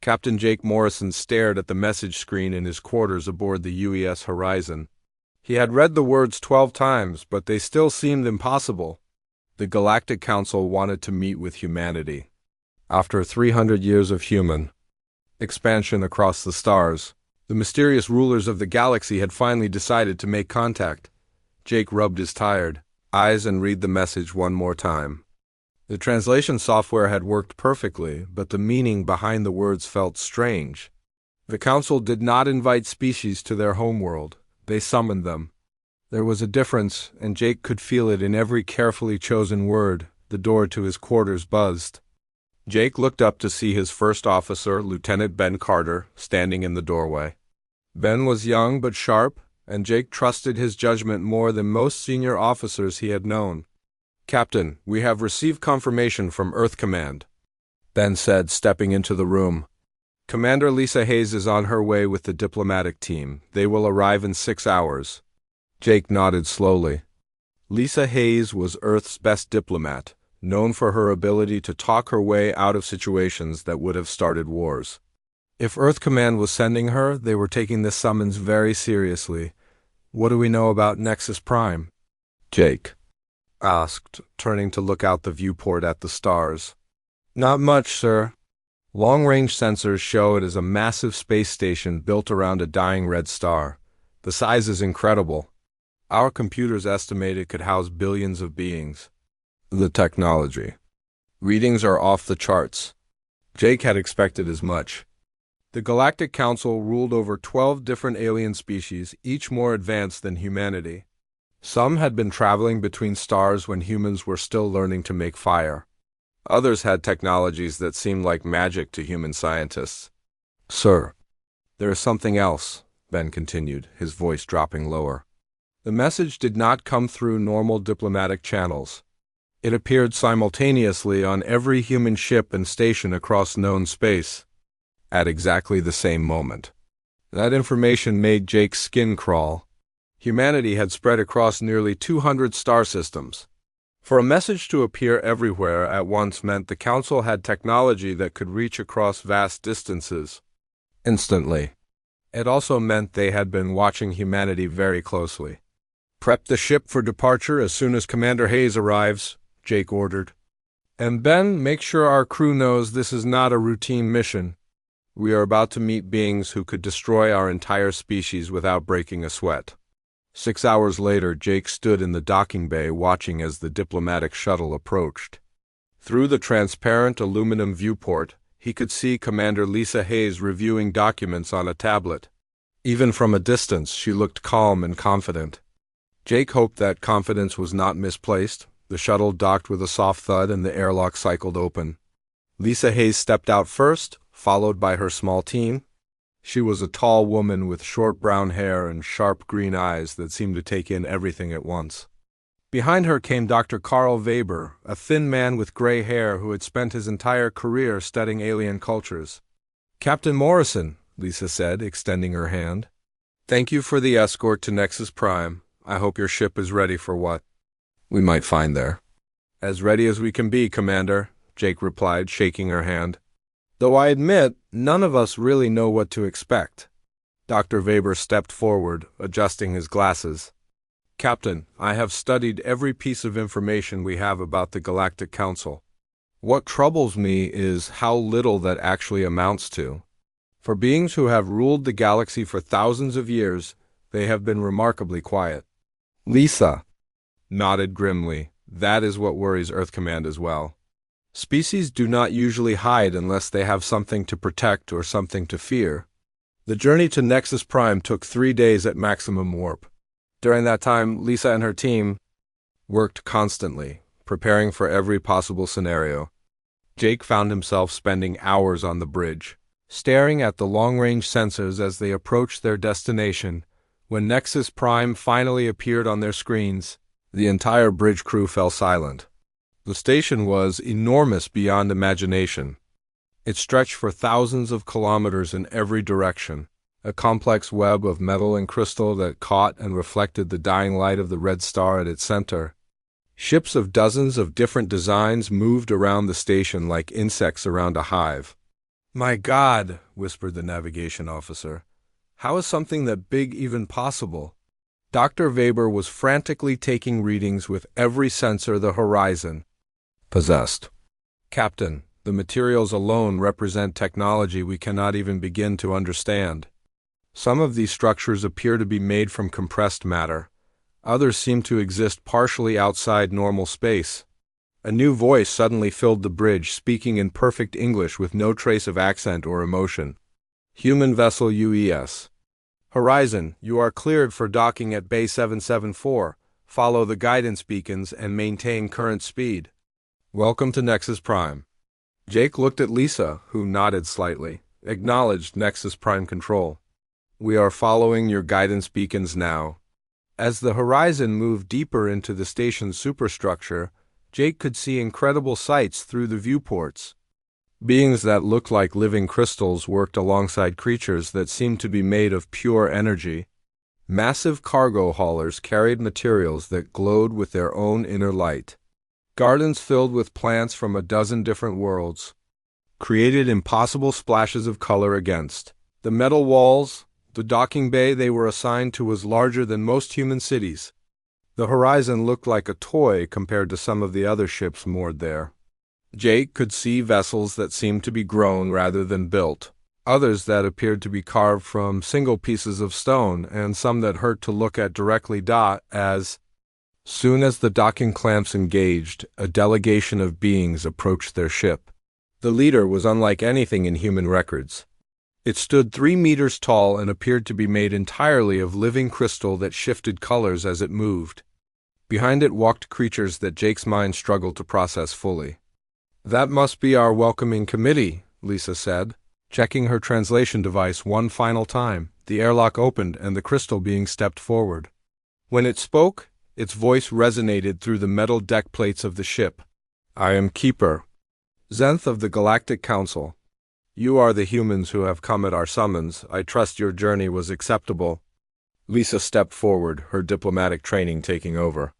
Captain Jake Morrison stared at the message screen in his quarters aboard the UES Horizon. He had read the words 12 times, but they still seemed impossible. The Galactic Council wanted to meet with humanity. After 300 years of human expansion across the stars, the mysterious rulers of the galaxy had finally decided to make contact. Jake rubbed his tired eyes and read the message one more time. The translation software had worked perfectly, but the meaning behind the words felt strange. The Council did not invite species to their homeworld. They summoned them. There was a difference, and Jake could feel it in every carefully chosen word. The door to his quarters buzzed. Jake looked up to see his first officer, Lieutenant Ben Carter, standing in the doorway. Ben was young but sharp, and Jake trusted his judgment more than most senior officers he had known. "Captain, we have received confirmation from Earth Command," Ben said, stepping into the room. "Commander Lisa Hayes is on her way with the diplomatic team. They will arrive in 6 hours." Jake nodded slowly. Lisa Hayes was Earth's best diplomat, known for her ability to talk her way out of situations that would have started wars. If Earth Command was sending her, they were taking this summons very seriously. "What do we know about Nexus Prime?" Jake asked, turning to look out the viewport at the stars. "Not much, sir. Long-range sensors show it as a massive space station built around a dying red star. The size is incredible. Our computers estimate it could house billions of beings. The technology. Readings are off the charts." Jake had expected as much. The Galactic Council ruled over 12 different alien species, each more advanced than humanity. Some had been traveling between stars when humans were still learning to make fire. Others had technologies that seemed like magic to human scientists. "Sir, there is something else," Ben continued, his voice dropping lower. The message did not come through normal diplomatic channels. It appeared simultaneously on every human ship and station across known space, at exactly the same moment. That information made Jake's skin crawl. Humanity had spread across nearly 200 star systems. For a message to appear everywhere at once meant the Council had technology that could reach across vast distances instantly. It also meant they had been watching humanity very closely. "Prep the ship for departure as soon as Commander Hayes arrives," Jake ordered. "And Ben, make sure our crew knows this is not a routine mission. We are about to meet beings who could destroy our entire species without breaking a sweat." 6 hours later, Jake stood in the docking bay watching as the diplomatic shuttle approached. Through the transparent aluminum viewport, he could see Commander Lisa Hayes reviewing documents on a tablet. Even from a distance, she looked calm and confident. Jake hoped that confidence was not misplaced. The shuttle docked with a soft thud and the airlock cycled open. Lisa Hayes stepped out first, followed by her small team. She was a tall woman with short brown hair and sharp green eyes that seemed to take in everything at once. Behind her came Dr. Carl Weber, a thin man with gray hair who had spent his entire career studying alien cultures. "Captain Morrison," Lisa said, extending her hand. "Thank you for the escort to Nexus Prime. I hope your ship is ready for what we might find there." "As ready as we can be, Commander," Jake replied, shaking her hand. "Though I admit, none of us really know what to expect." Dr. Weber stepped forward, adjusting his glasses. "Captain, I have studied every piece of information we have about the Galactic Council. What troubles me is how little that actually amounts to. For beings who have ruled the galaxy for thousands of years, they have been remarkably quiet." Lisa nodded grimly. "That is what worries Earth Command as well. Species do not usually hide unless they have something to protect or something to fear." The journey to Nexus Prime took 3 days at maximum warp. During that time, Lisa and her team worked constantly, preparing for every possible scenario. Jake found himself spending hours on the bridge, staring at the long-range sensors as they approached their destination. When Nexus Prime finally appeared on their screens, the entire bridge crew fell silent. The station was enormous beyond imagination. It stretched for thousands of kilometers in every direction, a complex web of metal and crystal that caught and reflected the dying light of the red star at its center. Ships of dozens of different designs moved around the station like insects around a hive. My God, whispered the navigation officer. How is something that big even possible? Dr. Weber was frantically taking readings with every sensor the horizon possessed. Captain, the materials alone represent technology we cannot even begin to understand. Some of these structures appear to be made from compressed matter. Others seem to exist partially outside normal space. A new voice suddenly filled the bridge, speaking in perfect English with no trace of accent or emotion. Human vessel UES. Horizon, you are cleared for docking at Bay 774. Follow the guidance beacons and maintain current speed. Welcome to Nexus Prime. Jake looked at Lisa, who nodded slightly, acknowledged Nexus Prime control. We are following your guidance beacons now. As the horizon moved deeper into the station's superstructure, Jake could see incredible sights through the viewports. Beings that looked like living crystals worked alongside creatures that seemed to be made of pure energy. Massive cargo haulers carried materials that glowed with their own inner light. Gardens filled with plants from a dozen different worlds created impossible splashes of color against the metal walls. The docking bay they were assigned to was larger than most human cities. The horizon looked like a toy compared to some of the other ships moored there. Jake could see vessels that seemed to be grown rather than built, others that appeared to be carved from single pieces of stone, and some that hurt to look at directly. As soon as the docking clamps engaged, a delegation of beings approached their ship. The leader was unlike anything in human records. It stood 3 meters tall and appeared to be made entirely of living crystal that shifted colors as it moved. Behind it walked creatures that Jake's mind struggled to process fully. That must be our welcoming committee, Lisa said, checking her translation device one final time. The airlock opened and the crystal being stepped forward. When it spoke, its voice resonated through the metal deck plates of the ship. I am Keeper Zenth of the Galactic Council. You are the humans who have come at our summons. I trust your journey was acceptable. Lisa stepped forward, her diplomatic training taking over.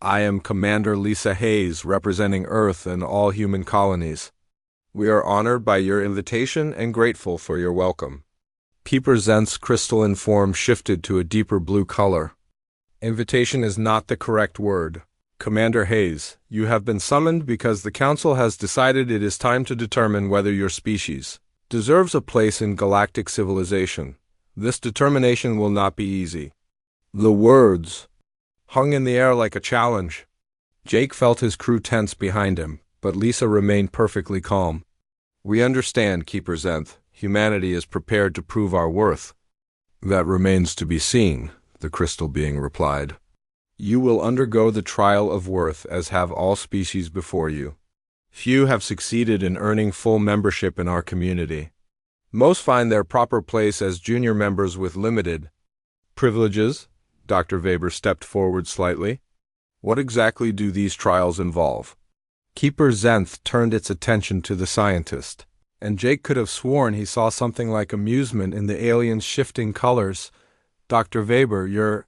I am Commander Lisa Hayes, representing Earth and all human colonies. We are honored by your invitation and grateful for your welcome. Keeper Zenth's crystalline form shifted to a deeper blue color. Invitation is not the correct word. Commander Hayes, you have been summoned because the Council has decided it is time to determine whether your species deserves a place in galactic civilization. This determination will not be easy. The words hung in the air like a challenge. Jake felt his crew tense behind him, but Lisa remained perfectly calm. We understand, Keeper Zenth. Humanity is prepared to prove our worth. That remains to be seen, the crystal being replied. You will undergo the trial of worth, as have all species before you. Few have succeeded in earning full membership in our community. Most find their proper place as junior members with limited privileges. Dr. Weber stepped forward slightly. What exactly do these trials involve? Keeper Zenth turned its attention to the scientist, and Jake could have sworn he saw something like amusement in the alien's shifting colors. Dr. Weber, your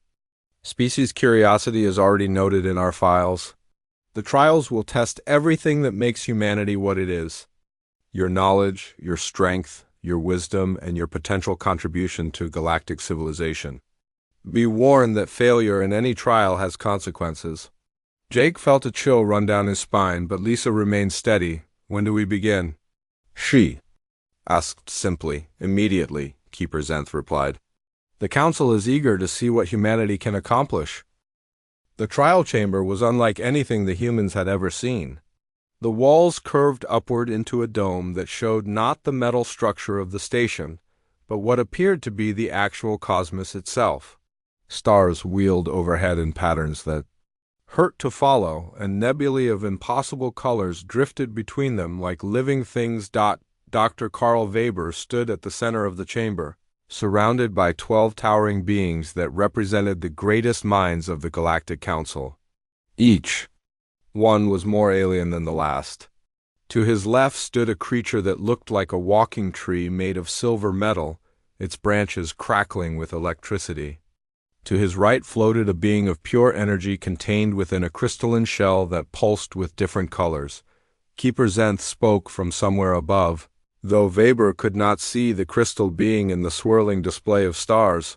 species curiosity is already noted in our files. The trials will test everything that makes humanity what it is. Your knowledge, your strength, your wisdom, and your potential contribution to galactic civilization. Be warned that failure in any trial has consequences. Jake felt a chill run down his spine, but Lisa remained steady. When do we begin? She asked simply. Immediately, Keeper Zenth replied. The Council is eager to see what humanity can accomplish. The trial chamber was unlike anything the humans had ever seen. The walls curved upward into a dome that showed not the metal structure of the station, but what appeared to be the actual cosmos itself. Stars wheeled overhead in patterns that hurt to follow, and nebulae of impossible colors drifted between them like living things. Dr. Carl Weber stood at the center of the chamber, surrounded by 12 towering beings that represented the greatest minds of the Galactic Council. Each one was more alien than the last. To his left stood a creature that looked like a walking tree made of silver metal, its branches crackling with electricity. To his right floated a being of pure energy contained within a crystalline shell that pulsed with different colors. Keeper Zenth spoke from somewhere above. though Weber could not see the crystal being in the swirling display of stars.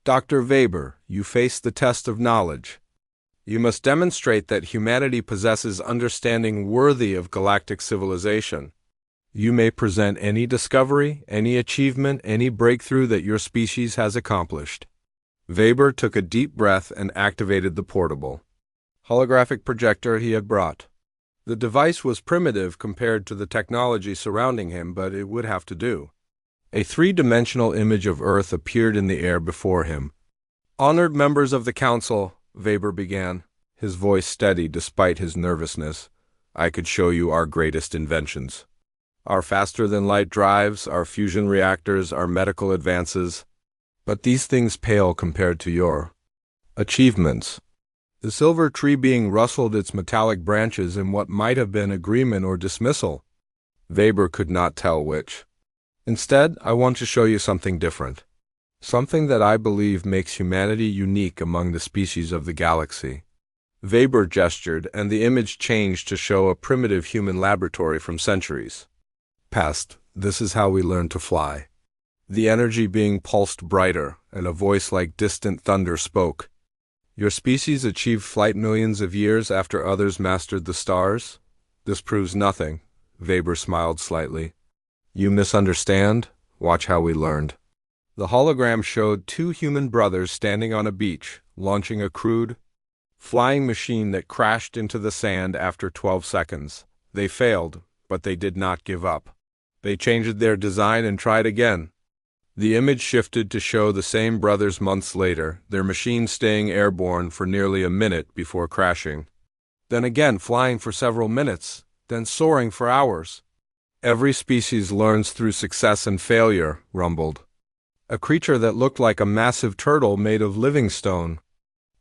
Dr. Weber, you face the test of knowledge. You must demonstrate that humanity possesses understanding worthy of galactic civilization. You may present any discovery, any achievement, any breakthrough that your species has accomplished. Weber took a deep breath and activated the portable holographic projector he had brought. The device was primitive compared to the technology surrounding him, but it would have to do. A three-dimensional image of Earth appeared in the air before him. "Honored members of the Council," Weber began, his voice steady despite his nervousness, "I could show you our greatest inventions. Our faster-than-light drives, our fusion reactors, our medical advances. But these things pale compared to your achievements." The silver tree being rustled its metallic branches in what might have been agreement or dismissal. Weber could not tell which. "Instead, I want to show you something different. Something that I believe makes humanity unique among the species of the galaxy." Weber gestured, and the image changed to show a primitive human laboratory from centuries past. "This is how we learned to fly." The energy being pulsed brighter, and a voice like distant thunder spoke. "Your species achieved flight millions of years after others mastered the stars? This proves nothing." Weber smiled slightly. "You misunderstand. Watch how we learned." The hologram showed two human brothers standing on a beach, launching a crude flying machine that crashed into the sand after 12 seconds. They failed, but they did not give up. They changed their design and tried again. The image shifted to show the same brothers months later, their machine staying airborne for nearly a minute before crashing. Then again flying for several minutes, then soaring for hours. "Every species learns through success and failure," rumbled a creature that looked like a massive turtle made of living stone.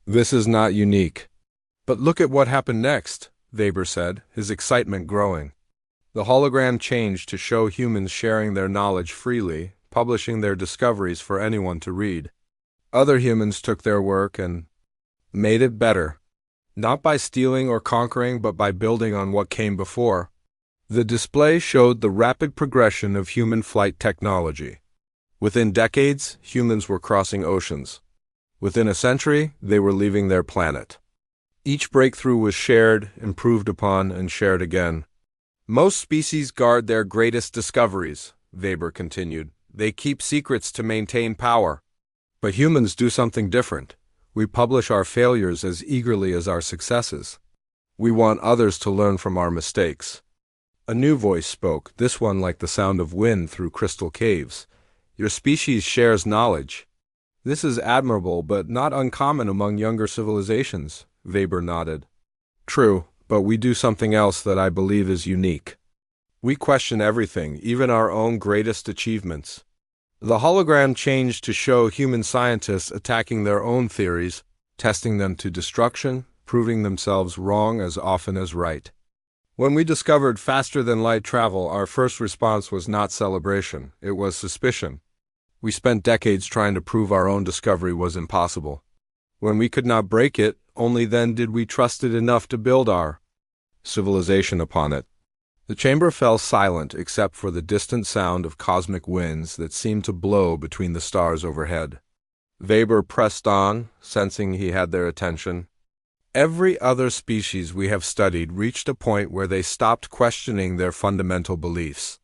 "This is not unique." "But look at what happened next," Weber said, his excitement growing. The hologram changed to show humans sharing their knowledge freely, publishing their discoveries for anyone to read. Other humans took their work and made it better, not by stealing or conquering, but by building on what came before. The display showed the rapid progression of human flight technology. Within decades, humans were crossing oceans. Within a century, they were leaving their planet. Each breakthrough was shared, improved upon, and shared again. "Most species guard their greatest discoveries," Weber continued. "They keep secrets to maintain power. But humans do something different. We publish our failures as eagerly as our successes. We want others to learn from our mistakes." A new voice spoke, this one like the sound of wind through crystal caves. "Your species shares knowledge. This is admirable, but not uncommon among younger civilizations." Weber nodded. "True, but we do something else that I believe is unique. We question everything, even our own greatest achievements." The hologram changed to show human scientists attacking their own theories, testing them to destruction, proving themselves wrong as often as right. "When we discovered faster-than-light travel, our first response was not celebration, it was suspicion. We spent decades trying to prove our own discovery was impossible. When we could not break it, only then did we trust it enough to build our civilization upon it." The chamber fell silent except for the distant sound of cosmic winds that seemed to blow between the stars overhead. Weber pressed on, sensing he had their attention. "Every other species we have studied reached a point where they stopped questioning their fundamental beliefs.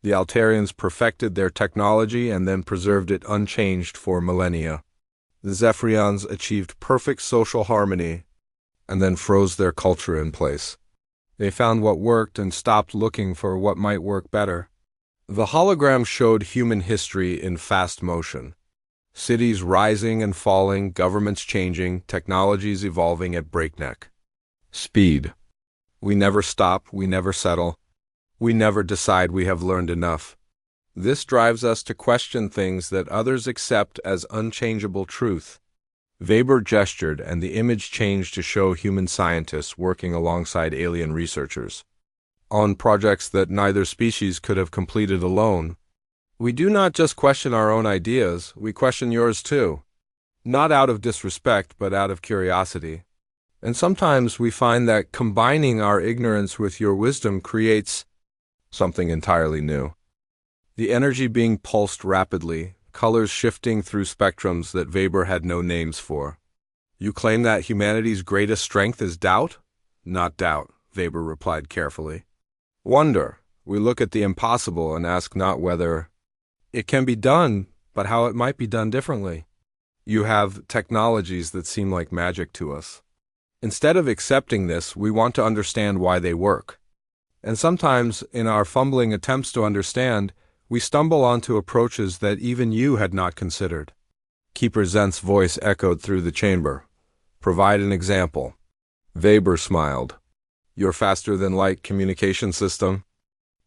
The Altarians perfected their technology and then preserved it unchanged for millennia. The Zephyrians achieved perfect social harmony and then froze their culture in place. They found what worked and stopped looking for what might work better." The hologram showed human history in fast motion. Cities rising and falling, governments changing, technologies evolving at breakneck speed. We never stop, we never settle. We never decide we have learned enough. This drives us to question things that others accept as unchangeable truth. Weber gestured, and the image changed to show human scientists working alongside alien researchers on projects that neither species could have completed alone. "We do not just question our own ideas, we question yours too. Not out of disrespect, but out of curiosity. And sometimes we find that combining our ignorance with your wisdom creates something entirely new." the energy being pulsed rapidly, colors shifting through spectrums that Weber had no names for. You claim that humanity's greatest strength is doubt? Not doubt, Weber replied carefully. Wonder. We look at the impossible and ask not whether it can be done, but how it might be done differently. You have technologies that seem like magic to us. Instead of accepting this, we want to understand why they work. And sometimes, in our fumbling attempts to understand, we stumble onto approaches that even you had not considered. Keeper Zent's voice echoed through the chamber. Provide an example. Weber smiled. Your faster-than-light communication system?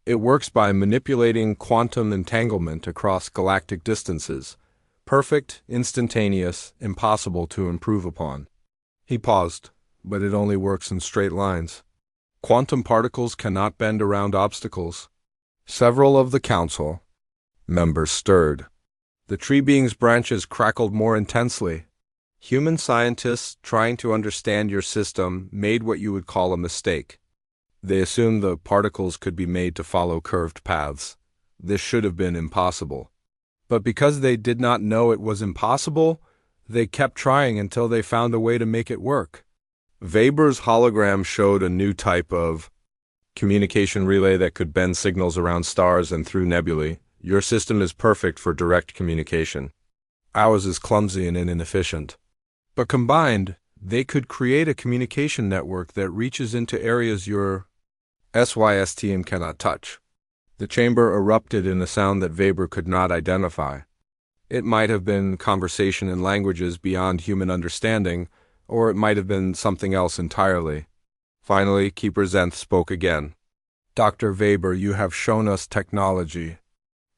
It works by manipulating quantum entanglement across galactic distances. Perfect, instantaneous, impossible to improve upon. He paused, but it only works in straight lines. Quantum particles cannot bend around obstacles. Several of the council members stirred. The tree being's branches crackled more intensely. Human scientists trying to understand your system made what you would call a mistake. They assumed the particles could be made to follow curved paths. This should have been impossible. But because they did not know it was impossible, they kept trying until they found a way to make it work. Weber's hologram showed a new type of communication relay that could bend signals around stars and through nebulae. Your system is perfect for direct communication. Ours is clumsy and inefficient. But combined, they could create a communication network that reaches into areas your SYSTM cannot touch. The chamber erupted in a sound that Weber could not identify. It might have been conversation in languages beyond human understanding, or it might have been something else entirely. Finally, Keeper Zenth spoke again. Dr. Weber, you have shown us technology.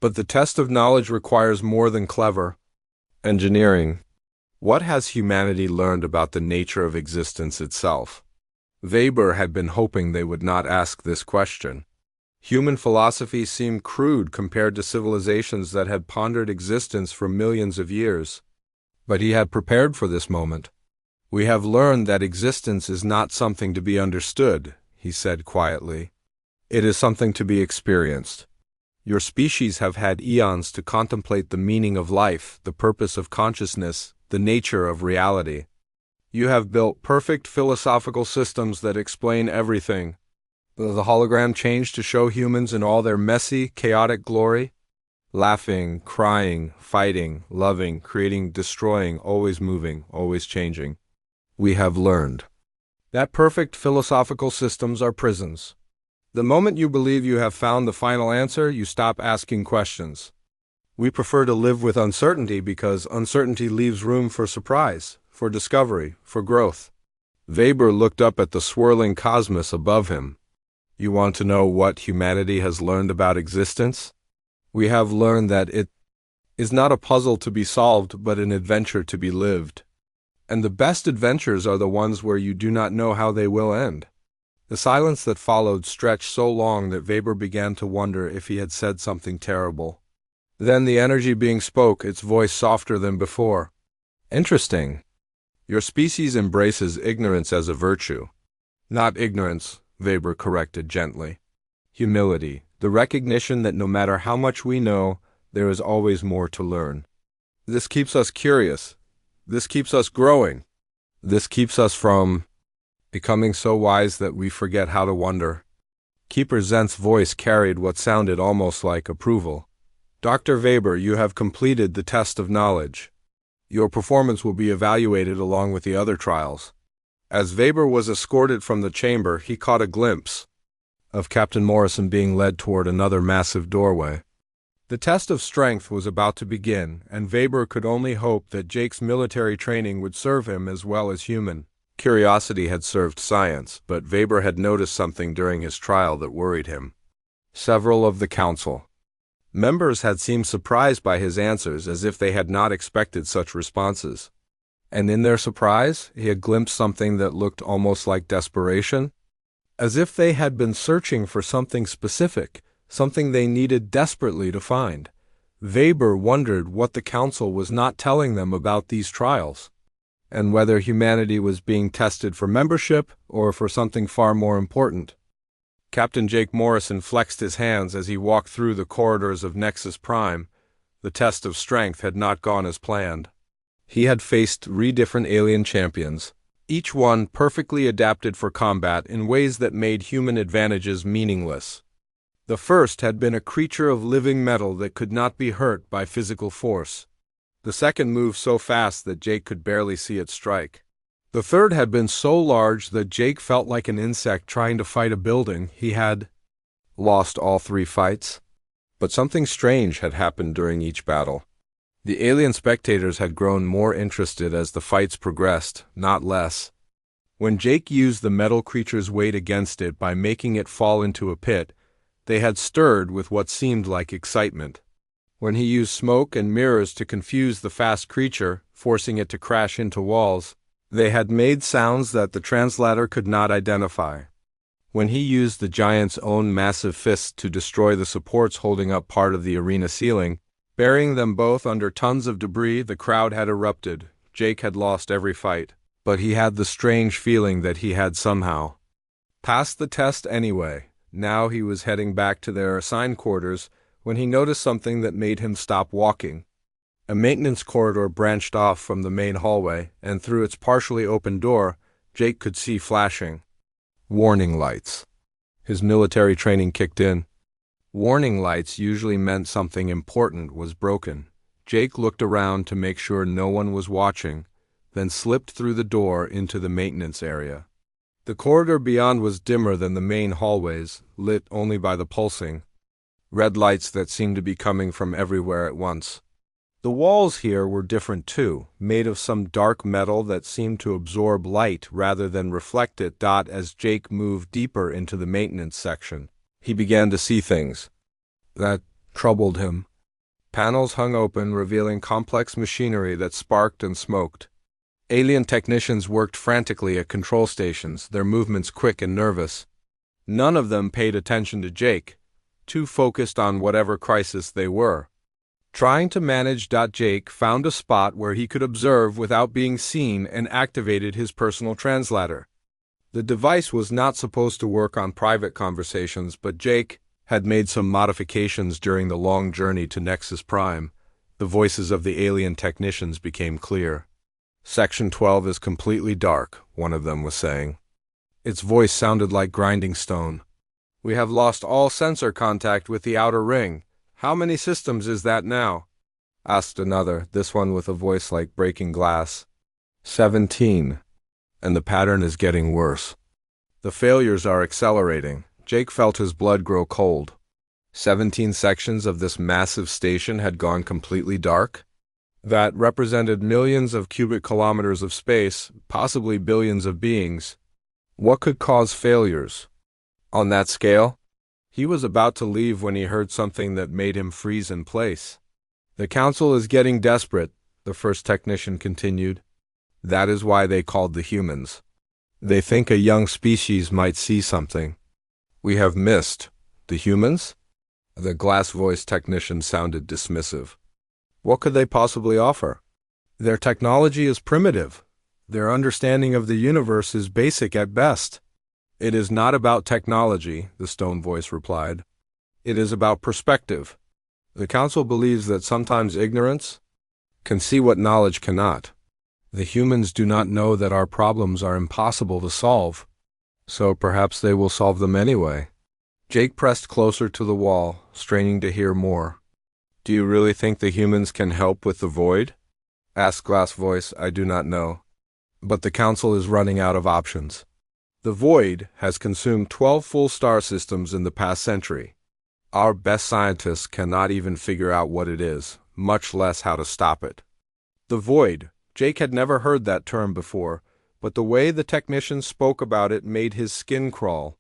But the test of knowledge requires more than clever engineering. What has humanity learned about the nature of existence itself? Weber had been hoping they would not ask this question. Human philosophy seemed crude compared to civilizations that had pondered existence for millions of years. But he had prepared for this moment. We have learned that existence is not something to be understood, he said quietly. It is something to be experienced. Your species have had eons to contemplate the meaning of life, the purpose of consciousness, the nature of reality. You have built perfect philosophical systems that explain everything. The hologram changed to show humans in all their messy, chaotic glory. Laughing, crying, fighting, loving, creating, destroying, always moving, always changing. We have learned that perfect philosophical systems are prisons. The moment you believe you have found the final answer, you stop asking questions. We prefer to live with uncertainty because uncertainty leaves room for surprise, for discovery, for growth. Weber looked up at the swirling cosmos above him. You want to know what humanity has learned about existence? We have learned that it is not a puzzle to be solved, but an adventure to be lived. And the best adventures are the ones where you do not know how they will end. The silence that followed stretched so long that Weber began to wonder if he had said something terrible. Then the energy being spoke, its voice softer than before. Interesting. Your species embraces ignorance as a virtue. Not ignorance, Weber corrected gently. Humility, the recognition that no matter how much we know, there is always more to learn. This keeps us curious. This keeps us growing. This keeps us from becoming so wise that we forget how to wonder. Keeper Zent's voice carried what sounded almost like approval. Dr. Weber, you have completed the test of knowledge. Your performance will be evaluated along with the other trials. As Weber was escorted from the chamber, he caught a glimpse of Captain Morrison being led toward another massive doorway. The test of strength was about to begin, and Weber could only hope that Jake's military training would serve him as well as human. Curiosity had served science, but Weber had noticed something during his trial that worried him. Several of the council members had seemed surprised by his answers, as if they had not expected such responses. And in their surprise, he had glimpsed something that looked almost like desperation, as if they had been searching for something specific, something they needed desperately to find. Weber wondered what the council was not telling them about these trials, and whether humanity was being tested for membership or for something far more important. Captain Jake Morrison flexed his hands as he walked through the corridors of Nexus Prime. The test of strength had not gone as planned. He had faced 3 different alien champions, each one perfectly adapted for combat in ways that made human advantages meaningless. The first had been a creature of living metal that could not be hurt by physical force. The second moved so fast that Jake could barely see it strike. The third had been so large that Jake felt like an insect trying to fight a building. He had lost all 3 fights. But something strange had happened during each battle. The alien spectators had grown more interested as the fights progressed, not less. When Jake used the metal creature's weight against it by making it fall into a pit, they had stirred with what seemed like excitement. When he used smoke and mirrors to confuse the fast creature, forcing it to crash into walls, they had made sounds that the translator could not identify. When he used the giant's own massive fists to destroy the supports holding up part of the arena ceiling, burying them both under tons of debris, the crowd had erupted. Jake had lost every fight, but he had the strange feeling that he had somehow passed the test anyway. Now he was heading back to their assigned quarters when he noticed something that made him stop walking. A maintenance corridor branched off from the main hallway, and through its partially open door, Jake could see flashing warning lights. His military training kicked in. Warning lights usually meant something important was broken. Jake looked around to make sure no one was watching, then slipped through the door into the maintenance area. The corridor beyond was dimmer than the main hallways, lit only by the pulsing red lights that seemed to be coming from everywhere at once. The walls here were different too, made of some dark metal that seemed to absorb light rather than reflect it. As Jake moved deeper into the maintenance section, he began to see things that troubled him. Panels hung open, revealing complex machinery that sparked and smoked. Alien technicians worked frantically at control stations, their movements quick and nervous. None of them paid attention to Jake, too focused on whatever crisis they were trying to manage. Jake found a spot where he could observe without being seen and activated his personal translator. The device was not supposed to work on private conversations, but Jake had made some modifications during the long journey to Nexus Prime. The voices of the alien technicians became clear. Section 12 is completely dark, one of them was saying. Its voice sounded like grinding stone. We have lost all sensor contact with the outer ring. How many systems is that now? Asked another, this one with a voice like breaking glass. 17. And the pattern is getting worse. The failures are accelerating. Jake felt his blood grow cold. 17 sections of this massive station had gone completely dark. That represented millions of cubic kilometers of space, possibly billions of beings. What could cause failures on that scale? He was about to leave when he heard something that made him freeze in place. The council is getting desperate, the first technician continued. That is why they called the humans. They think a young species might see something. We have missed. The humans? The glass-voiced technician sounded dismissive. What could they possibly offer? Their technology is primitive. Their understanding of the universe is basic at best. It is not about technology, the stone voice replied. It is about perspective. The council believes that sometimes ignorance can see what knowledge cannot. The humans do not know that our problems are impossible to solve, so perhaps they will solve them anyway. Jake pressed closer to the wall, straining to hear more. Do you really think the humans can help with the void? Asked Glass Voice. I do not know. But the council is running out of options. The void has consumed 12 full star systems in the past century. Our best scientists cannot even figure out what it is, much less how to stop it. The void. Jake had never heard that term before, but the way the technicians spoke about it made his skin crawl.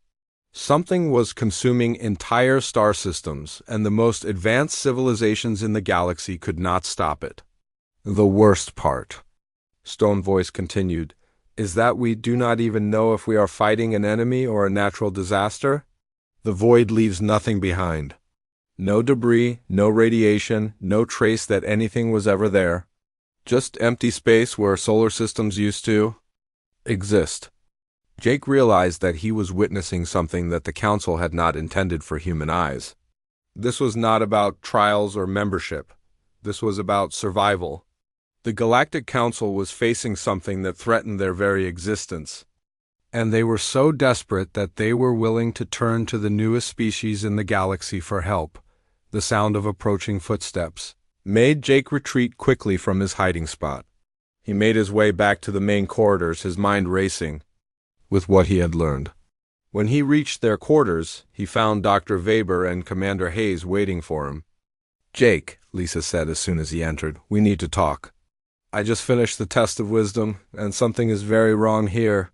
Something was consuming entire star systems, and the most advanced civilizations in the galaxy could not stop it. The worst part, Stone Voice continued, is that we do not even know if we are fighting an enemy or a natural disaster. The void leaves nothing behind. No debris, no radiation, no trace that anything was ever there. Just empty space where solar systems used to exist. Jake realized that he was witnessing something that the Council had not intended for human eyes. This was not about trials or membership. This was about survival. The Galactic Council was facing something that threatened their very existence. And they were so desperate that they were willing to turn to the newest species in the galaxy for help. The sound of approaching footsteps made Jake retreat quickly from his hiding spot. He made his way back to the main corridors, his mind racing with what he had learned. When he reached their quarters, he found Dr. Weber and Commander Hayes waiting for him. "Jake," Lisa said as soon as he entered, "we need to talk. I just finished the test of wisdom, and something is very wrong here."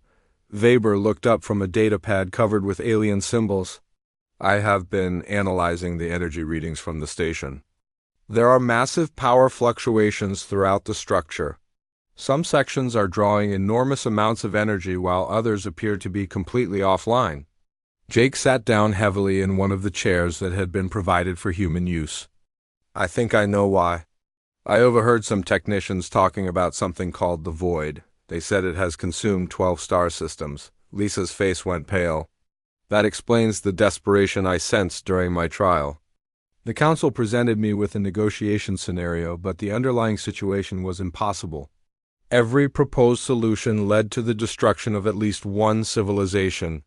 Weber looked up from a datapad covered with alien symbols. "I have been analyzing the energy readings from the station. There are massive power fluctuations throughout the structure. Some sections are drawing enormous amounts of energy while others appear to be completely offline." Jake sat down heavily in one of the chairs that had been provided for human use. "I think I know why. I overheard some technicians talking about something called the Void. They said it has consumed 12 star systems." Lisa's face went pale. "That explains the desperation I sensed during my trial. The Council presented me with a negotiation scenario, but the underlying situation was impossible. Every proposed solution led to the destruction of at least one civilization.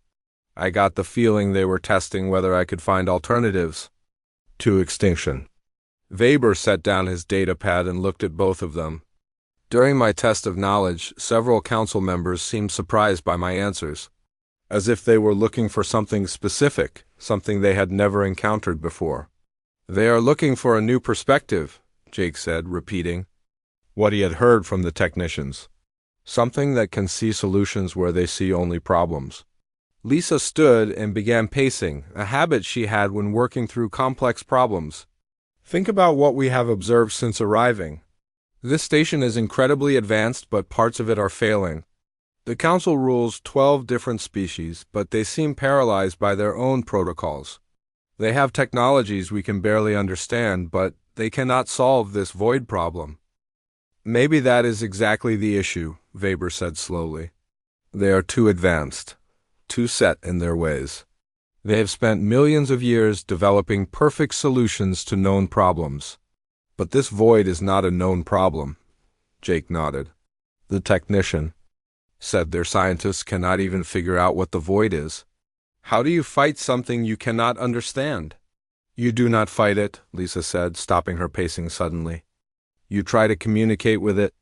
I got the feeling they were testing whether I could find alternatives to extinction." Weber set down his datapad and looked at both of them. "During my test of knowledge, several council members seemed surprised by my answers, as if they were looking for something specific, something they had never encountered before." "They are looking for a new perspective," Jake said, repeating what he had heard from the technicians. "Something that can see solutions where they see only problems." Lisa stood and began pacing, a habit she had when working through complex problems. "Think about what we have observed since arriving. This station is incredibly advanced, but parts of it are failing. The Council rules 12 different species, but they seem paralyzed by their own protocols. They have technologies we can barely understand, but they cannot solve this void problem." "Maybe that is exactly the issue," Weber said slowly. "They are too advanced, too set in their ways. They have spent millions of years developing perfect solutions to known problems. But this void is not a known problem." Jake nodded. "The technician said their scientists cannot even figure out what the void is. How do you fight something you cannot understand?" "You do not fight it," Lisa said, stopping her pacing suddenly. "You try to communicate with it."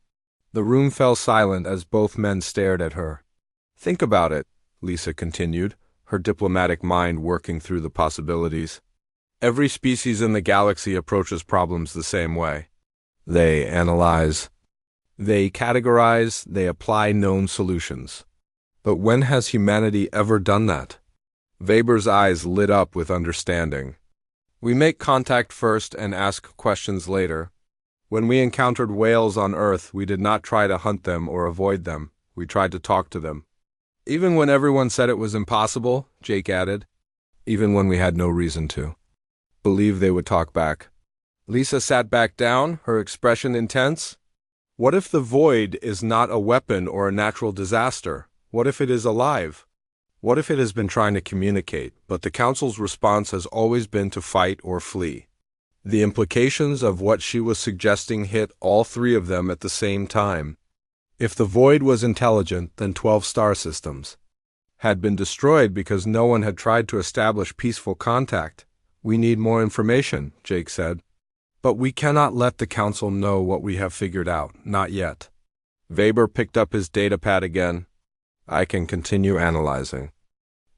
The room fell silent as both men stared at her. "Think about it," Lisa continued, her diplomatic mind working through the possibilities. "Every species in the galaxy approaches problems the same way. They analyze, they categorize, they apply known solutions. But when has humanity ever done that?" Weber's eyes lit up with understanding. "We make contact first and ask questions later. When we encountered whales on Earth, we did not try to hunt them or avoid them. We tried to talk to them. Even when everyone said it was impossible," Jake added. "Even when we had no reason to believe they would talk back." Lisa sat back down, her expression intense. "What if the void is not a weapon or a natural disaster? What if it is alive? What if it has been trying to communicate, but the Council's response has always been to fight or flee?" The implications of what she was suggesting hit all three of them at the same time. If the void was intelligent, then 12 star systems had been destroyed because no one had tried to establish peaceful contact. "We need more information," Jake said. "But we cannot let the Council know what we have figured out, not yet." Weber picked up his datapad again. "I can continue analyzing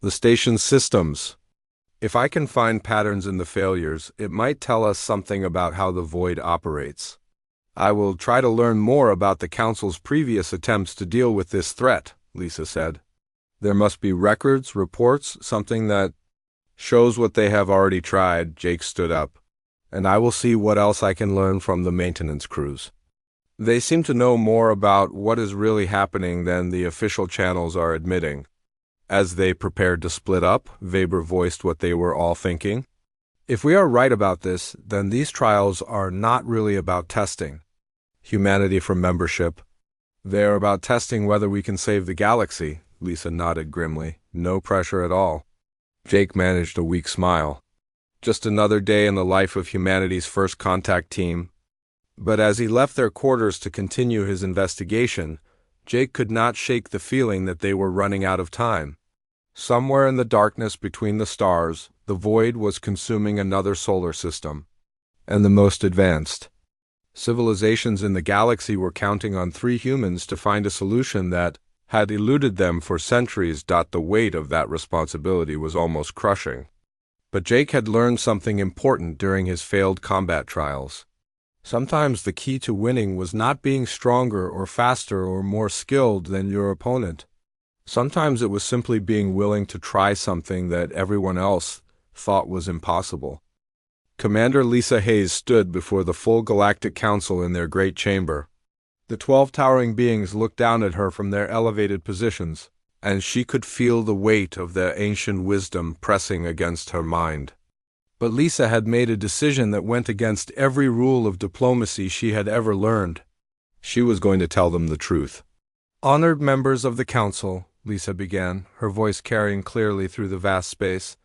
the station's systems. If I can find patterns in the failures, it might tell us something about how the void operates. I will try to learn more about the Council's previous attempts to deal with this threat," Lisa said. "There must be records, reports, something that shows what they have already tried." Jake stood up. "And I will see what else I can learn from the maintenance crews. They seem to know more about what is really happening than the official channels are admitting." As they prepared to split up, Weber voiced what they were all thinking. "If we are right about this, then these trials are not really about testing humanity for membership. They are about testing whether we can save the galaxy, Lisa nodded grimly. No pressure at all. Jake managed a weak smile. Just another day in the life of humanity's first contact team. But as he left their quarters to continue his investigation, Jake could not shake the feeling that they were running out of time. Somewhere in the darkness between the stars, the void was consuming another solar system, and the most advanced. Civilizations in the galaxy were counting on 3 humans to find a solution that had eluded them for centuries. The weight of that responsibility was almost crushing. But Jake had learned something important during his failed combat trials. Sometimes the key to winning was not being stronger or faster or more skilled than your opponent. Sometimes it was simply being willing to try something that everyone else thought was impossible. Commander Lisa Hayes stood before the full Galactic Council in their great chamber. The 12 towering beings looked down at her from their elevated positions, and she could feel the weight of their ancient wisdom pressing against her mind. But Lisa had made a decision that went against every rule of diplomacy she had ever learned. She was going to tell them the truth. "Honored members of the Council," Lisa began, her voice carrying clearly through the vast space,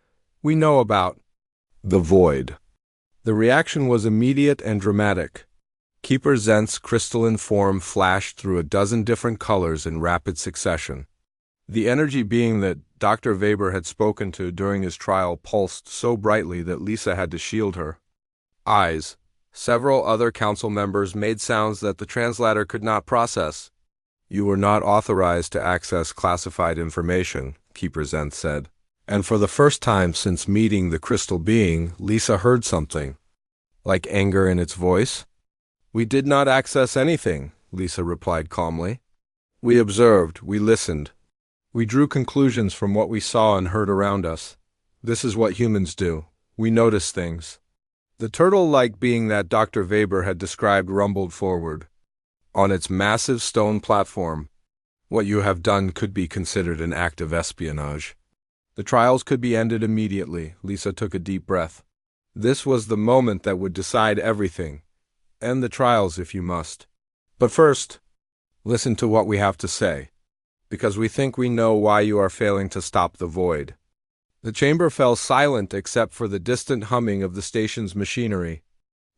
"we know about the void." The reaction was immediate and dramatic. Keeper Zent's crystalline form flashed through a dozen different colors in rapid succession. The energy being that Dr. Weber had spoken to during his trial pulsed so brightly that Lisa had to shield her eyes. Several other council members made sounds that the translator could not process. "You were not authorized to access classified information," Keeper Zent said. And for the first time since meeting the crystal being, Lisa heard something, like anger in its voice. "We did not access anything," Lisa replied calmly. "We observed, we listened. We drew conclusions from what we saw and heard around us. This is what humans do. We notice things." The turtle-like being that Dr. Weber had described rumbled forward. On its massive stone platform, "What you have done could be considered an act of espionage. The trials could be ended immediately." Lisa took a deep breath. This was the moment that would decide everything. End the trials if you must. But first, listen to what we have to say, because we think we know why you are failing to stop the void. The chamber fell silent except for the distant humming of the station's machinery.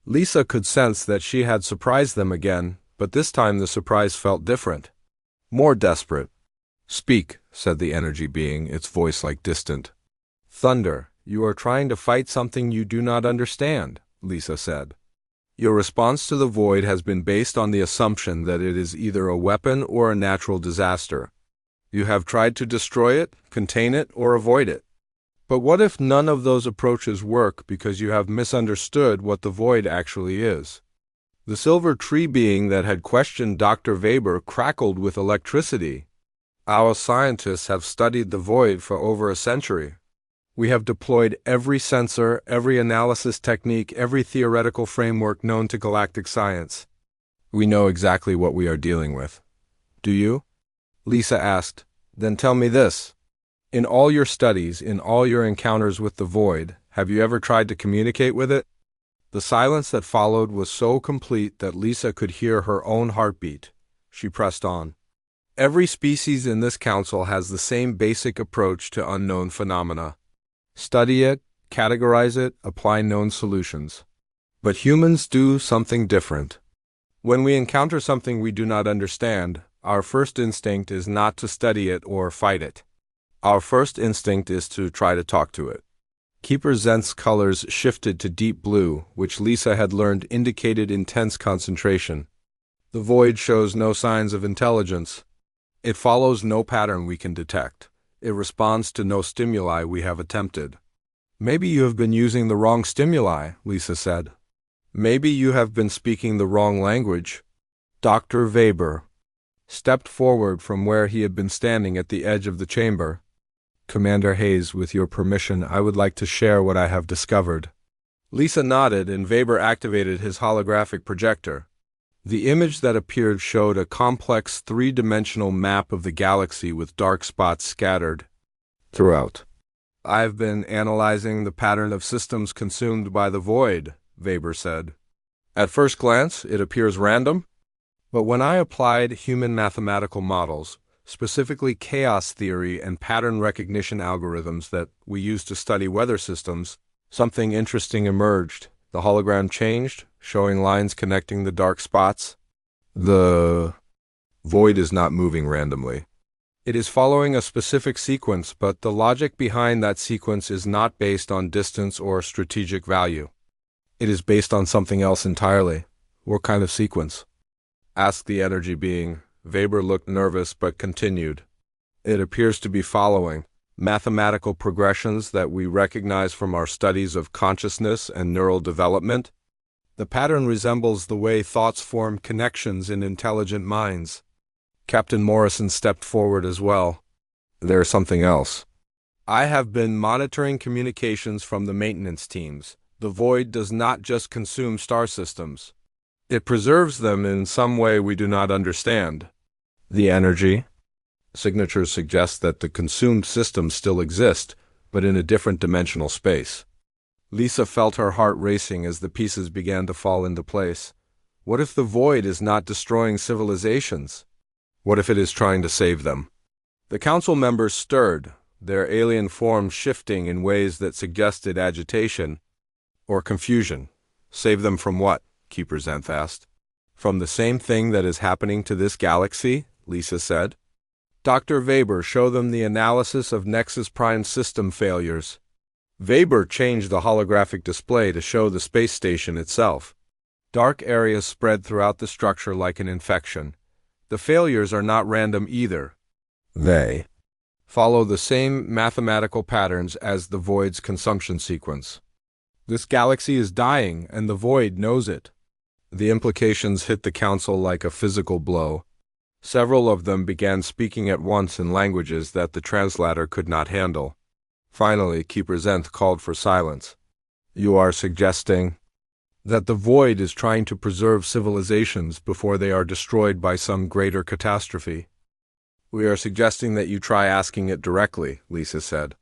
Lisa could sense that she had surprised them again, but this time the surprise felt different, more desperate. "Speak," said the energy being, its voice like distant thunder. "You are trying to fight something you do not understand," Lisa said. "Your response to the void has been based on the assumption that it is either a weapon or a natural disaster. You have tried to destroy it, contain it, or avoid it. But what if none of those approaches work because you have misunderstood what the void actually is?" The silver tree being that had questioned Dr. Weber crackled with electricity. "Our scientists have studied the void for over a century. We have deployed every sensor, every analysis technique, every theoretical framework known to galactic science. We know exactly what we are dealing with. Do you?" Lisa asked. "Then tell me this. In all your studies, in all your encounters with the void, have you ever tried to communicate with it?" The silence that followed was so complete that Lisa could hear her own heartbeat. She pressed on. "Every species in this council has the same basic approach to unknown phenomena. Study it, categorize it, apply known solutions. But humans do something different. When we encounter something we do not understand, our first instinct is not to study it or fight it. Our first instinct is to try to talk to it." Keeper Zent's colors shifted to deep blue, which Lisa had learned indicated intense concentration. "The void shows no signs of intelligence. It follows no pattern we can detect. It responds to no stimuli we have attempted." "Maybe you have been using the wrong stimuli," Lisa said. "Maybe you have been speaking the wrong language." Dr. Weber stepped forward from where he had been standing at the edge of the chamber. "Commander Hayes, with your permission, I would like to share what I have discovered." Lisa nodded, and Weber activated his holographic projector. The image that appeared showed a complex three-dimensional map of the galaxy with dark spots scattered throughout. "I've been analyzing the pattern of systems consumed by the void," Weber said. "At first glance, it appears random, but when I applied human mathematical models, specifically chaos theory and pattern recognition algorithms that we use to study weather systems, something interesting emerged. The hologram changed, showing lines connecting the dark spots. The void is not moving randomly. It is following a specific sequence, but the logic behind that sequence is not based on distance or strategic value. It is based on something else entirely. What kind of sequence? Asked the energy being. Weber looked nervous but continued. It appears to be following mathematical progressions that we recognize from our studies of consciousness and neural development. The pattern resembles the way thoughts form connections in intelligent minds. Captain Morrison stepped forward as well. There's something else. I have been monitoring communications from the maintenance teams. The void does not just consume star systems. It preserves them in some way we do not understand. The energy signatures suggest that the consumed systems still exist, but in a different dimensional space. Lisa felt her heart racing as the pieces began to fall into place. What if the void is not destroying civilizations? What if it is trying to save them? The council members stirred, their alien forms shifting in ways that suggested agitation or confusion. Save them from what? Keeper Zenth asked. From the same thing that is happening to this galaxy, Lisa said. Dr. Weber, show them the analysis of Nexus Prime system failures. Weber changed the holographic display to show the space station itself. Dark areas spread throughout the structure like an infection. The failures are not random either. They follow the same mathematical patterns as the void's consumption sequence. This galaxy is dying, and the void knows it. The implications hit the council like a physical blow. Several of them began speaking at once in languages that the translator could not handle. Finally, Keeper Zenth called for silence. You are suggesting that the void is trying to preserve civilizations before they are destroyed by some greater catastrophe. We are suggesting that you try asking it directly, Lisa said.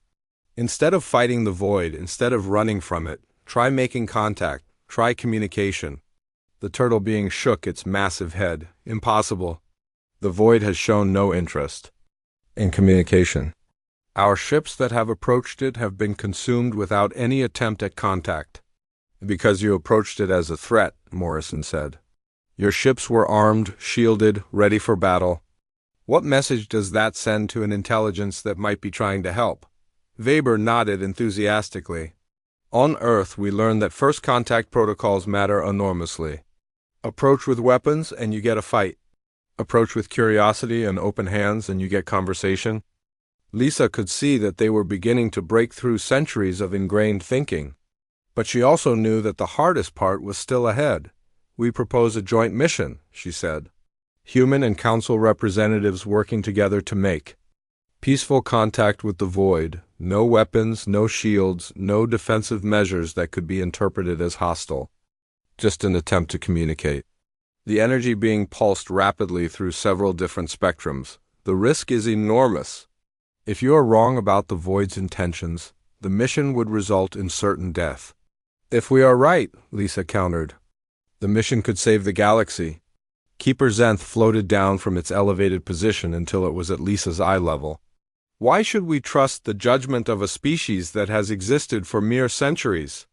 Instead of fighting the void, instead of running from it, try making contact, try communication. The turtle being shook its massive head. Impossible. The void has shown no interest in communication. Our ships that have approached it have been consumed without any attempt at contact. Because you approached it as a threat, Morrison said. Your ships were armed, shielded, ready for battle. What message does that send to an intelligence that might be trying to help? Weber nodded enthusiastically. On Earth, we learned that first contact protocols matter enormously. Approach with weapons and you get a fight. Approach with curiosity and open hands and you get conversation. Lisa could see that they were beginning to break through centuries of ingrained thinking. But she also knew that the hardest part was still ahead. We propose a joint mission, she said. Human and council representatives working together to make peaceful contact with the void. No weapons, no shields, no defensive measures that could be interpreted as hostile. Just an attempt to communicate. The energy being pulsed rapidly through several different spectrums. The risk is enormous. If you are wrong about the void's intentions, the mission would result in certain death. If we are right, Lisa countered, the mission could save the galaxy. Keeper Zenth floated down from its elevated position until it was at Lisa's eye level. Why should we trust the judgment of a species that has existed for mere centuries?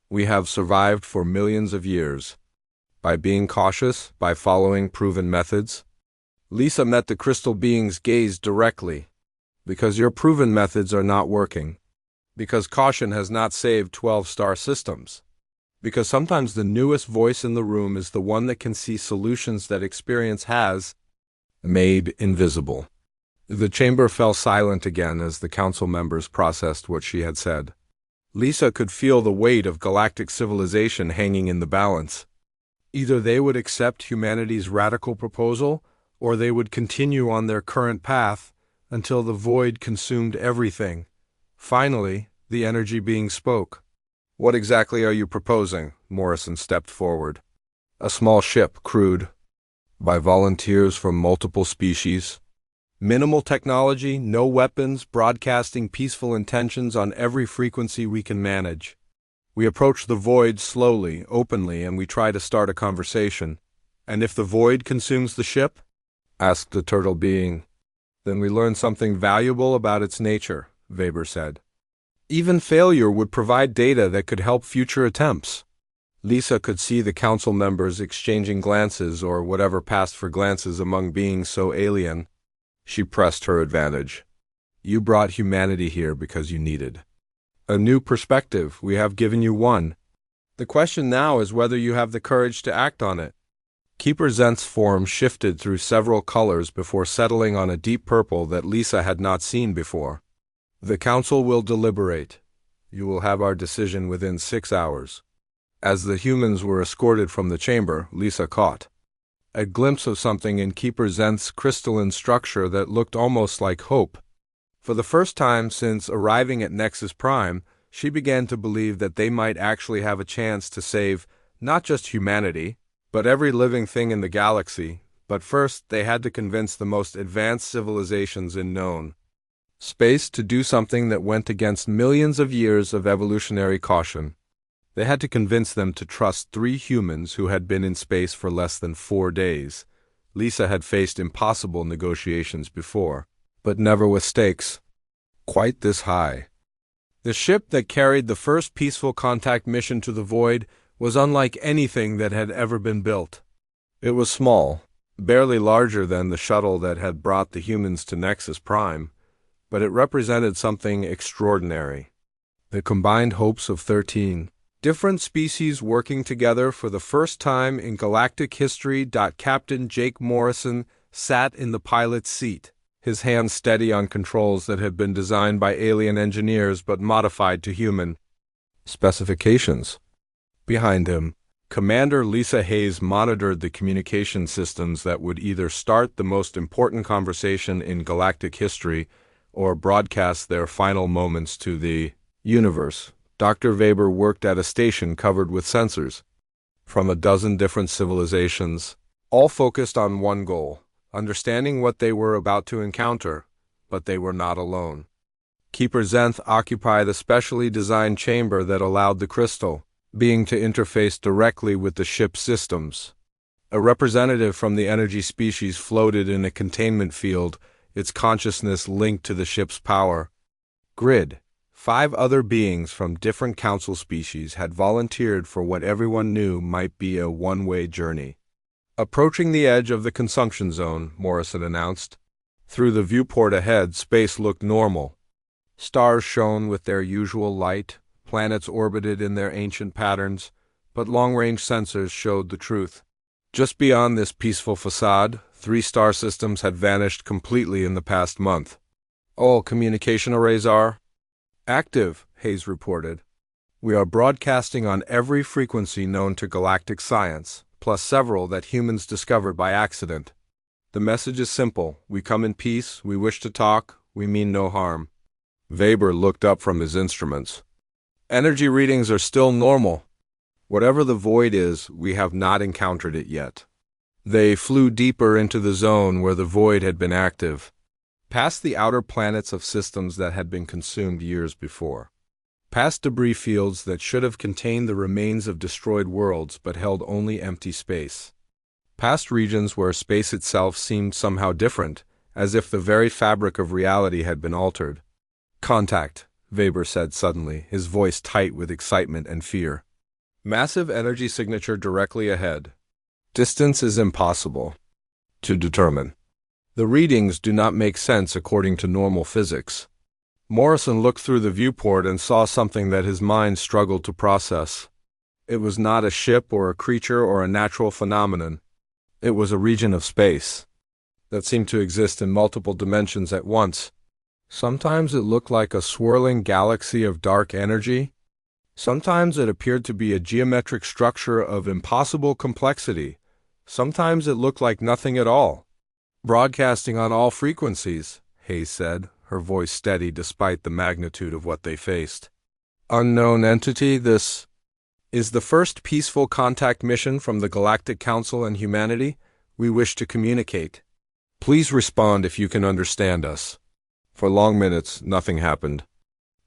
We have survived for millions of years. By being cautious, by following proven methods. Lisa met the crystal being's gaze directly. Because your proven methods are not working. Because caution has not saved 12-star systems. Because sometimes the newest voice in the room is the one that can see solutions that experience has made invisible. The chamber fell silent again as the council members processed what she had said. Lisa could feel the weight of galactic civilization hanging in the balance. Either they would accept humanity's radical proposal, or they would continue on their current path until the void consumed everything. Finally, the energy being spoke. What exactly are you proposing? Morrison stepped forward. A small ship, crewed by volunteers from multiple species. Minimal technology, no weapons, broadcasting peaceful intentions on every frequency we can manage. We approach the void slowly, openly, and we try to start a conversation. And if the void consumes the ship? Asked the turtle being. Then we learn something valuable about its nature, Weber said. Even failure would provide data that could help future attempts. Lisa could see the council members exchanging glances or whatever passed for glances among beings so alien. She pressed her advantage. You brought humanity here because you needed a new perspective. We have given you one. The question now is whether you have the courage to act on it. Keeper Zent's form shifted through several colors before settling on a deep purple that Lisa had not seen before. The council will deliberate. You will have our decision within 6 hours. As the humans were escorted from the chamber, Lisa caught a glimpse of something in Keeper Zent's crystalline structure that looked almost like hope. For the first time since arriving at Nexus Prime, she began to believe that they might actually have a chance to save not just humanity, but every living thing in the galaxy. But first, they had to convince the most advanced civilizations in known space to do something that went against millions of years of evolutionary caution. They had to convince them to trust 3 humans who had been in space for less than 4 days. Lisa had faced impossible negotiations before, but never with stakes quite this high. The ship that carried the first peaceful contact mission to the void was unlike anything that had ever been built. It was small, barely larger than the shuttle that had brought the humans to Nexus Prime, but it represented something extraordinary. The combined hopes of 13 different species working together for the first time in galactic history. Captain Jake Morrison sat in the pilot's seat, his hands steady on controls that had been designed by alien engineers but modified to human specifications. Behind him, Commander Lisa Hayes monitored the communication systems that would either start the most important conversation in galactic history or broadcast their final moments to the universe. Dr. Weber worked at a station covered with sensors from a dozen different civilizations, all focused on one goal: understanding what they were about to encounter, but they were not alone. Keeper Zenth occupied a specially designed chamber that allowed the crystal being to interface directly with the ship's systems. A representative from the energy species floated in a containment field, its consciousness linked to the ship's power grid. 5 other beings from different council species had volunteered for what everyone knew might be a one-way journey. Approaching the edge of the consumption zone, Morrison announced. Through the viewport ahead, space looked normal. Stars shone with their usual light, planets orbited in their ancient patterns, but long-range sensors showed the truth. Just beyond this peaceful facade, 3 star systems had vanished completely in the past month. All communication arrays are active, Hayes reported. We are broadcasting on every frequency known to galactic science, plus several that humans discovered by accident. The message is simple: we come in peace, we wish to talk, we mean no harm. Weber looked up from his instruments. Energy readings are still normal. Whatever the void is, we have not encountered it yet. They flew deeper into the zone where the void had been active, past the outer planets of systems that had been consumed years before, past debris fields that should have contained the remains of destroyed worlds but held only empty space, past regions where space itself seemed somehow different, as if the very fabric of reality had been altered. Contact, Weber said suddenly, his voice tight with excitement and fear. Massive energy signature directly ahead. Distance is impossible to determine. The readings do not make sense according to normal physics. Morrison looked through the viewport and saw something that his mind struggled to process. It was not a ship or a creature or a natural phenomenon. It was a region of space that seemed to exist in multiple dimensions at once. Sometimes it looked like a swirling galaxy of dark energy. Sometimes it appeared to be a geometric structure of impossible complexity. Sometimes it looked like nothing at all. Broadcasting on all frequencies, Hayes said, her voice steady despite the magnitude of what they faced. Unknown entity, this is the first peaceful contact mission from the Galactic Council and humanity. We wish to communicate. Please respond if you can understand us. For long minutes, nothing happened.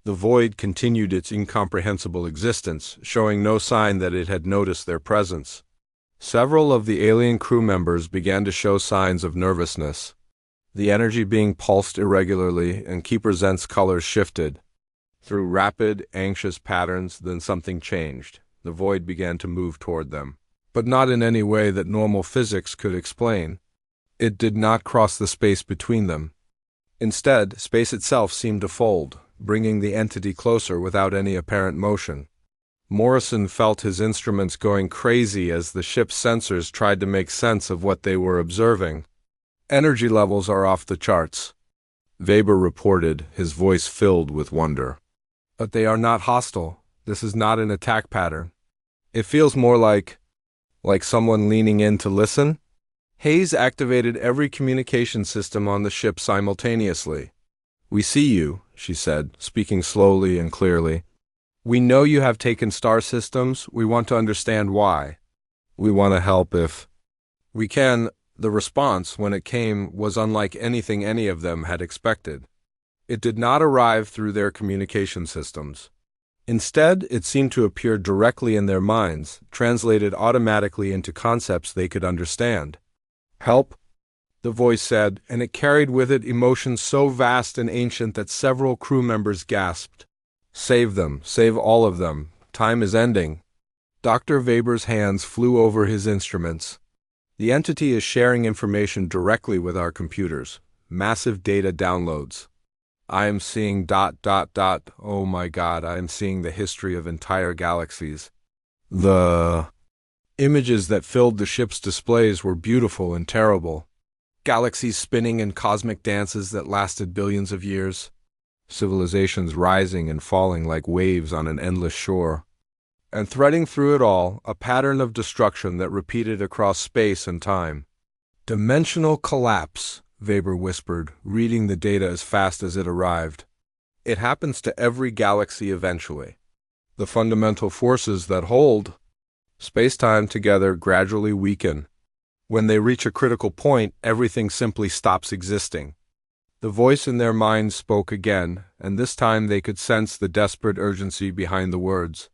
The void continued its incomprehensible existence, showing no sign that it had noticed their presence. Several of the alien crew members began to show signs of nervousness. The energy being pulsed irregularly, and Keeper Zent's colors shifted. Through rapid, anxious patterns, then something changed. The void began to move toward them. But not in any way that normal physics could explain. It did not cross the space between them. Instead, space itself seemed to fold, bringing the entity closer without any apparent motion. Morrison felt his instruments going crazy as the ship's sensors tried to make sense of what they were observing. Energy levels are off the charts, Weber reported, his voice filled with wonder. But they are not hostile. This is not an attack pattern. It feels more like someone leaning in to listen. Hayes activated every communication system on the ship simultaneously. "We see you," she said, speaking slowly and clearly. "We know you have taken star systems. We want to understand why. We want to help if we can." The response, when it came, was unlike anything any of them had expected. It did not arrive through their communication systems. Instead, it seemed to appear directly in their minds, translated automatically into concepts they could understand. "Help," the voice said, and it carried with it emotions so vast and ancient that several crew members gasped. "Save them, save all of them. Time is ending." Dr. Weber's hands flew over his instruments. "The entity is sharing information directly with our computers. Massive data downloads. I am seeing ... Oh my God, I am seeing the history of entire galaxies." The images that filled the ship's displays were beautiful and terrible. Galaxies spinning in cosmic dances that lasted billions of years. Civilizations rising and falling like waves on an endless shore. And threading through it all, a pattern of destruction that repeated across space and time. "Dimensional collapse," Weber whispered, reading the data as fast as it arrived. "It happens to every galaxy eventually. The fundamental forces that hold space-time together gradually weaken. When they reach a critical point, everything simply stops existing." The voice in their minds spoke again, and this time they could sense the desperate urgency behind the words.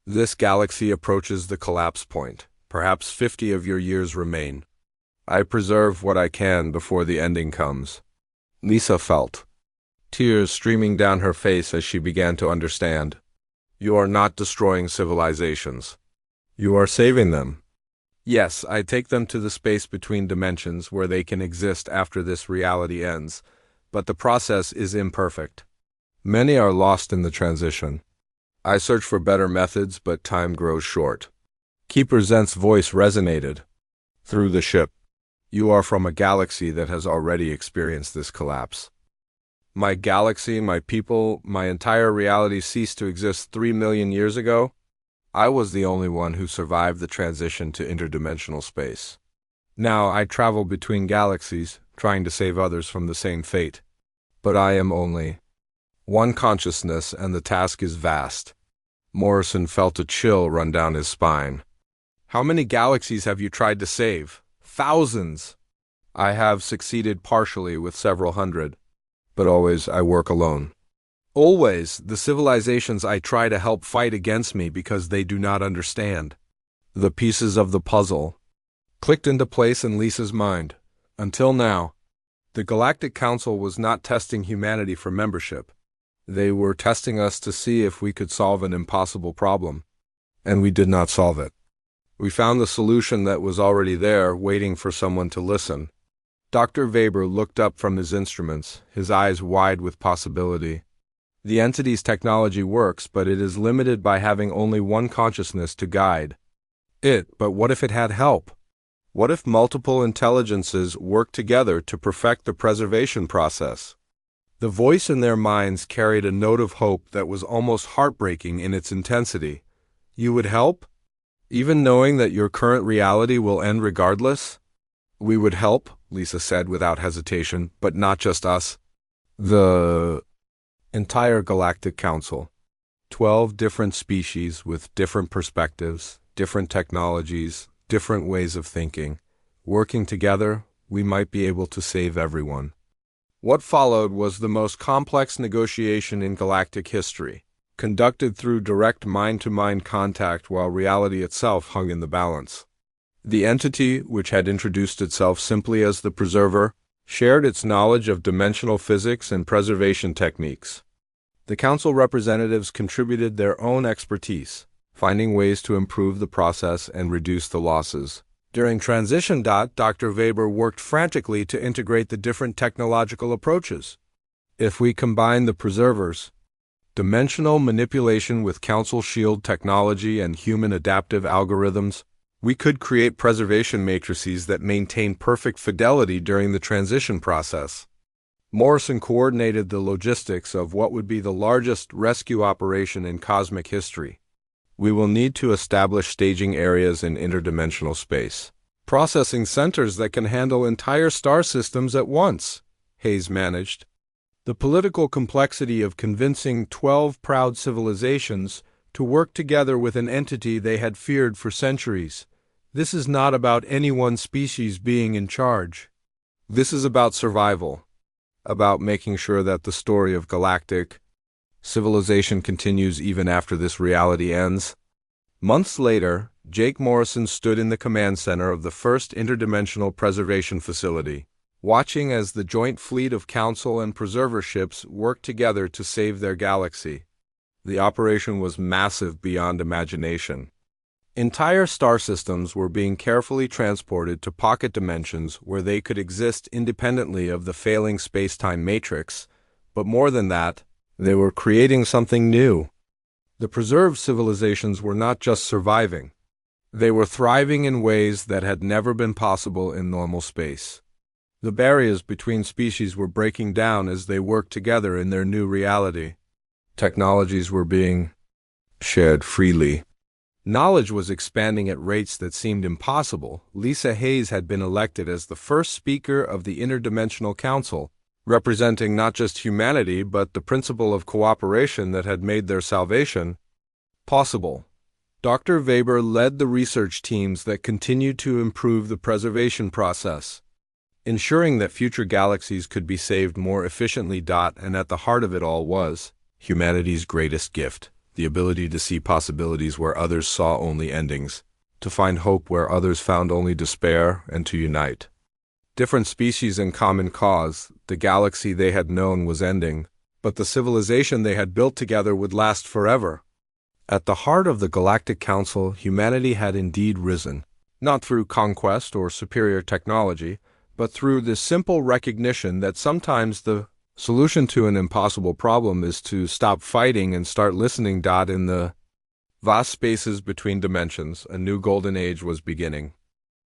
"This galaxy approaches the collapse point. Perhaps 50 of your years remain. I preserve what I can before the ending comes." Lisa felt tears streaming down her face as she began to understand. "You are not destroying civilizations. You are saving them. Yes, I take them to the space between dimensions where they can exist after this reality ends, but the process is imperfect. Many are lost in the transition. I search for better methods, but time grows short." Keeper Zent's voice resonated through the ship. "You are from a galaxy that has already experienced this collapse. My galaxy, my people, my entire reality ceased to exist 3 million years ago. I was the only one who survived the transition to interdimensional space. Now I travel between galaxies, trying to save others from the same fate. But I am only one consciousness, and the task is vast." Morrison felt a chill run down his spine. "How many galaxies have you tried to save?" "Thousands." "I have succeeded partially with several hundred, but always I work alone. Always the civilizations I try to help fight against me because they do not understand." The pieces of the puzzle clicked into place in Lisa's mind. Until now, the Galactic Council was not testing humanity for membership. They were testing us to see if we could solve an impossible problem. And we did not solve it. We found the solution that was already there, waiting for someone to listen. Dr. Weber looked up from his instruments, his eyes wide with possibility. The entity's technology works, but it is limited by having only one consciousness to guide it. But what if it had help? What if multiple intelligences worked together to perfect the preservation process? The voice in their minds carried a note of hope that was almost heartbreaking in its intensity. "You would help? Even knowing that your current reality will end regardless?" "We would help," Lisa said without hesitation, "but not just us. The entire Galactic Council. 12 different species with different perspectives, different technologies, different ways of thinking. Working together, we might be able to save everyone." What followed was the most complex negotiation in galactic history, conducted through direct mind-to-mind contact while reality itself hung in the balance. The entity, which had introduced itself simply as the Preserver, shared its knowledge of dimensional physics and preservation techniques. The council representatives contributed their own expertise, finding ways to improve the process and reduce the losses. During transition, Dr. Weber worked frantically to integrate the different technological approaches. If we combine the preservers, dimensional manipulation with council shield technology and human adaptive algorithms, we could create preservation matrices that maintain perfect fidelity during the transition process. Morrison coordinated the logistics of what would be the largest rescue operation in cosmic history. We will need to establish staging areas in interdimensional space, processing centers that can handle entire star systems at once, Hayes managed. The political complexity of convincing 12 proud civilizations to work together with an entity they had feared for centuries. This is not about any one species being in charge. This is about survival, about making sure that the story of galactic civilization continues even after this reality ends. Months later, Jake Morrison stood in the command center of the first interdimensional preservation facility, watching as the joint fleet of council and preserver ships worked together to save their galaxy. The operation was massive beyond imagination. Entire star systems were being carefully transported to pocket dimensions where they could exist independently of the failing space-time matrix, but more than that, they were creating something new. The preserved civilizations were not just surviving. They were thriving in ways that had never been possible in normal space. The barriers between species were breaking down as they worked together in their new reality. Technologies were being shared freely. Knowledge was expanding at rates that seemed impossible. Lisa Hayes had been elected as the first speaker of the Interdimensional Council, representing not just humanity but the principle of cooperation that had made their salvation possible. Dr. Weber led the research teams that continued to improve the preservation process, ensuring that future galaxies could be saved more efficiently. And at the heart of it all was humanity's greatest gift, the ability to see possibilities where others saw only endings, to find hope where others found only despair, and to unite. Different species and common cause, the galaxy they had known was ending, but the civilization they had built together would last forever. At the heart of the Galactic Council, humanity had indeed risen, not through conquest or superior technology, but through the simple recognition that sometimes the solution to an impossible problem is to stop fighting and start listening. In the vast spaces between dimensions, a new golden age was beginning.